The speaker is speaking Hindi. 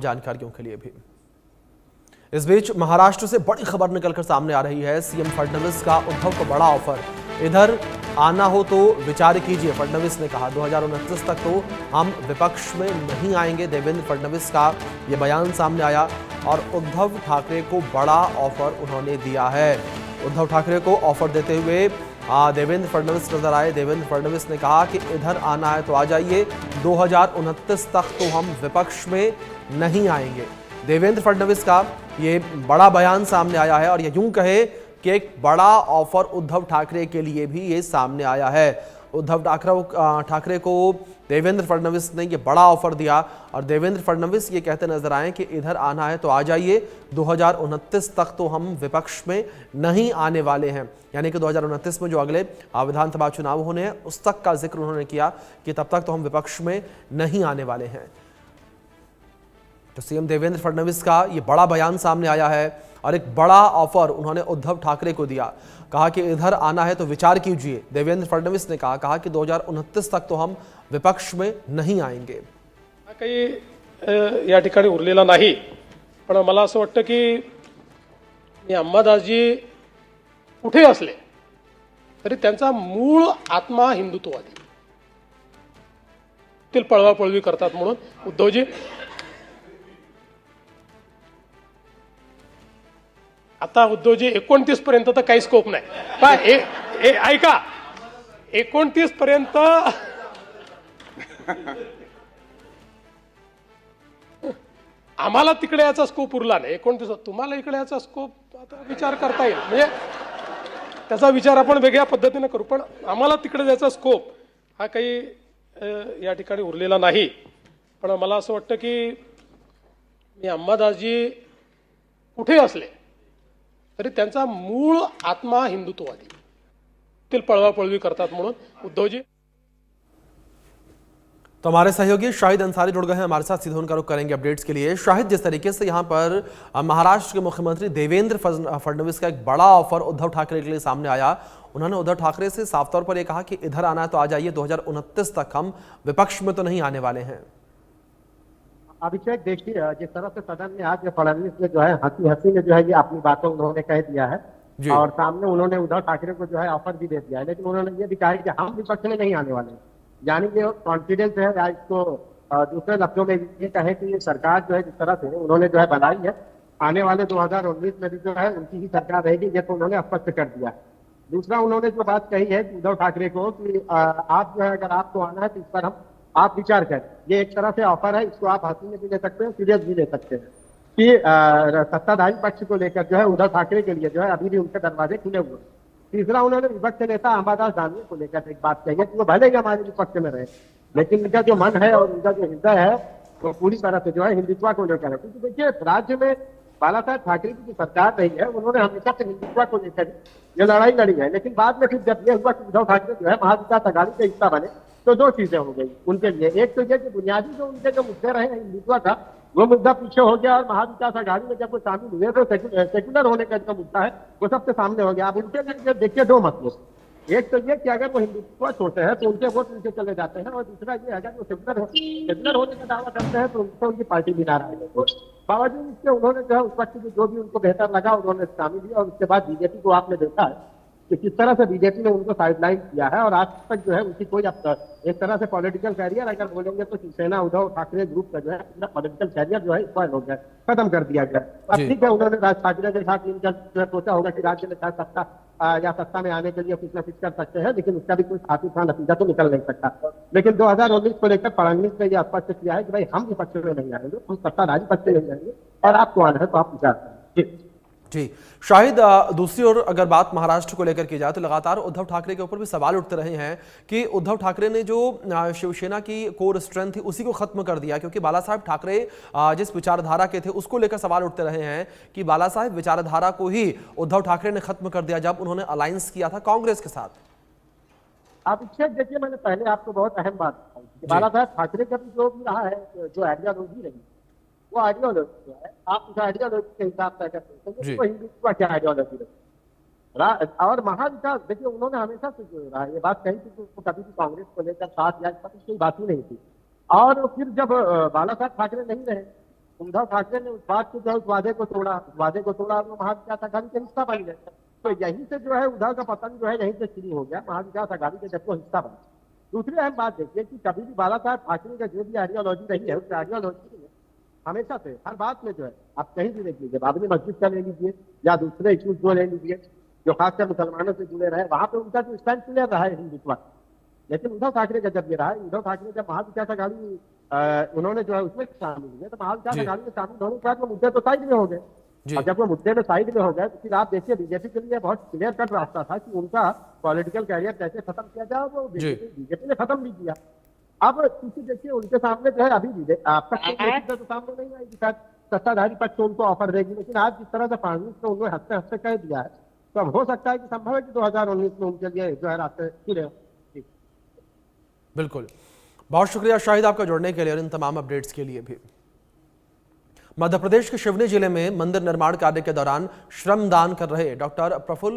जानकारियों के लिए भी। इस बीच महाराष्ट्र से बड़ी खबर निकलकर सामने आ रही है। सीएम फडणवीस का उद्धव को बड़ा ऑफर, इधर आना हो तो विचार कीजिए। फडणवीस ने कहा 2029 तक तो हम विपक्ष में नहीं आएंगे। देवेंद्र फडणवीस का यह बयान सामने आया और उद्धव ठाकरे को बड़ा ऑफर उन्होंने दिया है। उद्धव ठाकरे को ऑफर देते हुए देवेंद्र फडणवीस नजर आए। देवेंद्र फडणवीस ने कहा कि इधर आना है तो आ जाइए, 2029 तक तो हम विपक्ष में नहीं आएंगे। देवेंद्र फडणवीस का ये बड़ा बयान सामने आया है और ये यूं कहे कि एक बड़ा ऑफर उद्धव ठाकरे के लिए भी ये सामने आया है। उद्धव ठाकरे को देवेंद्र फडणवीस ने ये बड़ा ऑफर दिया और देवेंद्र फडणवीस ये कहते नजर आए कि इधर आना है तो आ जाइए, 2029 तक तो हम विपक्ष में नहीं आने वाले हैं। यानी कि 2029 में जो अगले विधानसभा चुनाव होने हैं उस तक का जिक्र उन्होंने किया कि तब तक तो हम विपक्ष में नहीं आने वाले हैं। तो सीएम देवेंद्र फडणवीस का ये बड़ा बयान सामने आया है और एक बड़ा ऑफर उन्होंने उद्धव ठाकरे को दिया। कहा कि इधर आना है तो विचार कीजिए। देवेंद्र फडणवीस ने कहा कि 2029 तक तो हम विपक्ष में नहीं आएंगे। काही या ठिकाणी उरलेला नाही, पण मला असं वाटतं की मी अंबादासजी कुठे असले तरी त्यांचा मूळ आत्मा हिंदुत्ववादी, ते पळवापळवी करतात म्हणून उद्धवजी आता उद्धवजी 29 पर्यंत तर काही स्कोप नाही। ऐका, 29 पर्यंत आम्हाला तिकडे याचा स्कोप उरला नाही। 29 तुम्हाला इकडे याचा स्कोप आता विचार करता येईल, म्हणजे त्याचा विचार आपण वेगळ्या पद्धतीने करू, पण आम्हाला तिकडे याचा स्कोप हा काही या ठिकाणी उरलेला नाही। पण मला असं वाटतं की मी अंबादासजी कुठे असले तरी त्यांचा मूळ आत्मा हिंदुत्ववादी, ते पळवापळवी करतात म्हणून उद्धवजी। तो हमारे सहयोगी शाहिद अंसारी जुड़ गए हैं हमारे साथ, सीधे उनका रुख करेंगे अपडेट्स के लिए। शाहिद, जिस तरीके से यहाँ पर महाराष्ट्र के मुख्यमंत्री देवेंद्र फडणवीस का एक बड़ा ऑफर उद्धव ठाकरे के लिए सामने आया, उन्होंने उद्धव ठाकरे से साफ तौर पर यह कहा कि इधर आना है तो आ जाइए, 2029 तक हम विपक्ष में तो नहीं आने वाले हैं। अभिषेक, देखिए जिस तरह से सदन में आज फडणवीस ने जो है हंसी हंसी में जो है ये अपनी बातों उन्होंने कह दिया है और सामने उन्होंने उद्धव ठाकरे को जो है ऑफर भी दे दिया है, लेकिन उन्होंने ये भी कहा है कि हम विपक्ष में नहीं आने वाले। यानी कि कॉन्फिडेंस है आज को दूसरे लफ्जों में ये कहे कि ये सरकार जो है जिस तरह से उन्होंने जो है बनाई है, आने वाले 2019 में भी जो है उनकी ही सरकार रहेगी, ये तो उन्होंने स्पष्ट कर दिया। दूसरा, उन्होंने जो बात कही है उद्धव ठाकरे को कि आप जो है अगर आपको आना है तो इस पर आप विचार करें। ये एक तरह से ऑफर है, इसको आप हंसी में भी ले सकते हैं, सीरियस भी ले सकते हैं कि सत्ताधारी पक्ष को लेकर जो है उद्धव ठाकरे के लिए जो है अभी भी उनके दरवाजे खुले हुए। तीसरा, उन्होंने विपक्ष नेता अंबादास दानवे को लेकर एक बात कही है कि वो भले ही हमारे विपक्ष में रहे, लेकिन उनका जो मन है और उनका जो हृदय है वो पूरी तरह से जो है हिंदुत्व को लेकर है। क्योंकि देखिए, राज्य में बाला साहब ठाकरे की जो सरकार रही है उन्होंने हमेशा से हिंदुत्व को लेकर ये लड़ाई लड़ी है, लेकिन बाद में फिर जब ये हुआ कि उद्धव ठाकरे जो है महाविकास अघाड़ी का हिस्सा बने तो दो चीजें हो गई उनके लिए। एक तो ये कि बुनियादी जो उनके जो मुद्दे रहे हैं हिंदुत्व का, वो मुद्दा पीछे हो गया और महाविकास अघाड़ी में जब वो शामिल हुए तो सेक्युलर होने का जो मुद्दा है वो सबसे सामने हो गया। अब उनके लिए देखिए दो मसले, एक तो ये कि अगर वो हिंदुत्व छोड़ते हैं तो उनके वोट नीचे चले जाते हैं, और दूसरा ये अगर वो सेक्युलर होने का दावा करते हैं तो उनको उनकी पार्टी भी नाराज है। बावजूद इसके उन्होंने जो है उस वक्त जो भी उनको बेहतर लगा उन्होंने शामिल किया, और उसके बाद बीजेपी को आपने देखा है कि किस तरह से बीजेपी ने उनको साइडलाइन किया है और आज तक जो है उनकी कोई एक तरह से पॉलिटिकल कैरियर अगर बोलेंगे तो शिवसेना उद्धव ठाकरे ग्रुप का जो है पूरा पॉलिटिकल कैरियर जो है स्पॉइल हो गया, खत्म कर दिया गया। अब ठीक है, उन्होंने राज ठाकरे के साथ मिलकर सोचा होगा कि राज्य में शायद सत्ता में आने के लिए कुछ न कुछ कर सकते हैं, लेकिन उसका भी कोई खातिर नतीजा तो निकल नहीं सकता। लेकिन 2019 को लेकर फडणवीस ने यह स्पष्ट किया है कि भाई हम विपक्ष में नहीं आएंगे, हम सत्ताधारी पक्ष में नहीं आएंगे और आपको आना है तो आप विचार करें। जी शाहिद, दूसरी ओर अगर बात महाराष्ट्र को लेकर की जाए तो लगातार उद्धव ठाकरे के ऊपर भी सवाल उठते रहे हैं कि उद्धव ठाकरे ने जो शिवसेना की कोर स्ट्रेंथ थी उसी को खत्म कर दिया, क्योंकि बाला साहब ठाकरे जिस विचारधारा के थे उसको लेकर सवाल उठते रहे हैं कि बाला साहब विचारधारा को ही उद्धव ठाकरे ने खत्म कर दिया जब उन्होंने अलायंस किया था कांग्रेस के साथ। अभिषेक, देखिए मैंने पहले आपको बहुत अहम बात बताई, बाला साहब ठाकरे का भी जो भी रहा है, जो आइडियोलॉजी रही वो आइडियोलॉजी जो है आप उस आइडियोलॉजी के हिसाब से कहते हैं तो हिंदुत्व क्या आइडियोलॉजी रही। और महाविकास, देखिए उन्होंने हमेशा से जो रहा ये बात कही थी कि कभी भी कांग्रेस को लेकर साथ या कोई बात ही नहीं थी। और फिर जब बाला साहब ठाकरे नहीं रहे उद्धव ठाकरे ने उस बात को जो है उस वादे को तोड़ा और वो महाविकास आघाड़ी का हिस्सा बन गए। तो यहीं से जो है उद्धव का पतन जो है यहीं से शुरू हो गया, महाविकास आघाड़ी के जब वो हिस्सा बन। दूसरी अहम बात देखिए कि कभी भी बाला साहब ठाकरे का जो भी आइडियोलॉजी रही है उस आइडियोलॉजी में हमेशा से हर बात में जो है आप कहीं भी देख लीजिए, बाबरी मस्जिद का ले लीजिए या दूसरे इश्यूज को ले लीजिए जो खासकर मुसलमानों से जुड़े रहे, वहां पे उनका जो स्टैंड क्लियर रहा है हिंदुत्व। लेकिन उद्धव ठाकरे का जब ये रहा, उद्धव ठाकरे जब महाविकास आघाड़ी उन्होंने जो है उसमें शामिल हुए, तो महाविकास आघाड़ी में शामिल होने के बाद वो मुद्दे तो साइड में हो गए। और जब वो मुद्दे में साइड में हो गए तो फिर आप देखिए बीजेपी के लिए बहुत क्लियर कट रास्ता था कि उनका पॉलिटिकल कैरियर कैसे खत्म किया जाए, वो बीजेपी ने खत्म भी किया। अब क्योंकि देखिए उनके सामने जो है अभी भी अब तक तो सामने नहीं आई शायद सत्ताधारी पक्ष उनको ऑफर देगी, लेकिन आज जिस तरह से फडणवीस ने उन्होंने हंसते हंसते कह दिया है, तो अब हो सकता है कि संभव है कि 2019 में उनके लिए जो है रास्ते खुले। बिल्कुल, बहुत शुक्रिया शाहिद आपका जुड़ने के लिए और इन तमाम अपडेट्स के लिए भी। मध्य प्रदेश के सिवनी जिले में मंदिर निर्माण कार्य के दौरान श्रमदान कर रहे डॉक्टर प्रफुल्ल